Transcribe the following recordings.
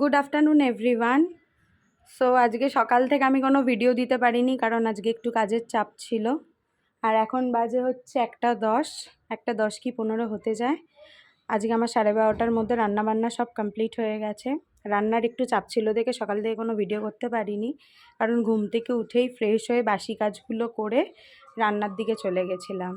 Good afternoon everyone. So আজকে সকাল থেকে আমি কোনো ভিডিও দিতে পারিনি, কারণ আজকে একটু কাজের চাপ ছিল। আর এখন বাজে হচ্ছে 1:10 কি 15 হতে যায়। আজকে আমার 12:30টার মধ্যে রান্নাবান্না সব কমপ্লিট হয়ে গেছে। রান্নার একটু চাপ ছিল দেখে সকাল থেকে কোনো ভিডিও করতে পারিনি, কারণ ঘুম থেকে উঠেই ফ্রেশ হয়ে বাসি কাজগুলো করে রান্নার দিকে চলে গেছিলাম।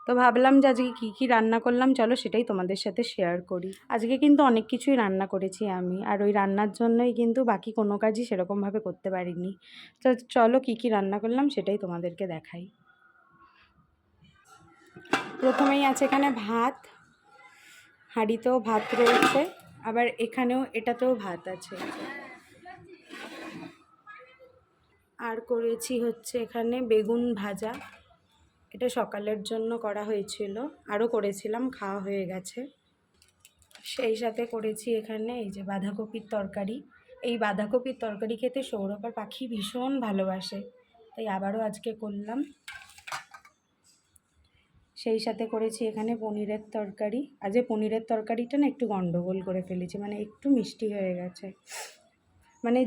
তো ভাবলাম যে আজকে কী রান্না করলাম, চলো সেটাই তোমাদের সাথে শেয়ার করি। আজকে কিন্তু অনেক কিছুই রান্না করেছি আমি, আর ওই রান্নার জন্যই কিন্তু বাকি কোনো কাজই সেরকমভাবে করতে পারিনি। তো চলো কী রান্না করলাম সেটাই তোমাদেরকে দেখাই। প্রথমেই আছে এখানে ভাত, হাঁড়িতেও ভাত রয়েছে, আবার এখানেও এটাতেও ভাত আছে। আর করেছি হচ্ছে এখানে বেগুন ভাজা, এটা সকালের জন্য করা হয়েছিল, আরও করেছিলাম, খাওয়া হয়ে গেছে। সেই সাথে করেছি এখানে এই যে বাঁধাকপির তরকারি। এই বাঁধাকপির তরকারি খেতে সৌরভ আর পাখি ভীষণ ভালোবাসে, তাই আবারও আজকে করলাম। সেই সাথে করেছি এখানে পনিরের তরকারি। আজকে পনিরের তরকারিটা না একটু গন্ডগোল করে ফেলেছি, মানে একটু মিষ্টি হয়ে গেছে। মানে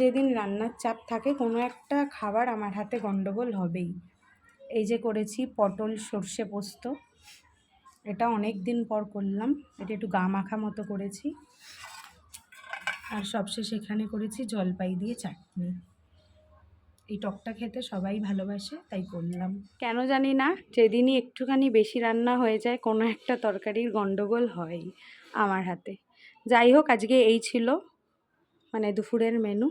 যেদিন রান্নার চাপ থাকে কোনো একটা খাবার আমার হাতে গন্ডগোল হবেই। এই যে করেছি পটল সর্ষে পোস্ত, এটা অনেক দিন পর করলাম, এটা একটু গা মাখা মতো করেছি। আর সবশেষে এখানে করেছি জলপাই দিয়ে চাটনি। এই টকটা খেতে সবাই ভালোবাসে, তাই করলাম। কেন জানি না, যেদিনই একটুখানি বেশি রান্না হয়ে যায় কোনো একটা তরকারির গন্ডগোল হয় আমার হাতে। যাই হোক, আজকে এই ছিল মানে দুপুরের মেনু।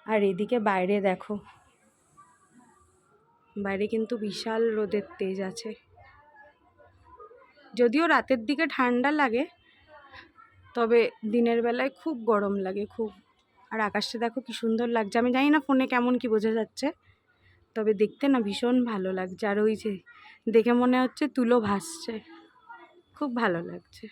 আর এদিকে বাইরে দেখো, বাইরে কিন্তু বিশাল রোদের তেজ আছে। যদিও রাতের দিকে ঠান্ডা লাগে, তবে দিনের বেলায় খুব গরম লাগে খুব। আর আকাশটা দেখো কি সুন্দর লাগছে। আমি জানি না ফোনে কেমন কি বোঝা যাচ্ছে, তবে দেখতে না ভীষণ ভালো লাগছে। আর ওই যে দেখে মনে হচ্ছে তুলো ভাসছে, খুব ভালো লাগছে।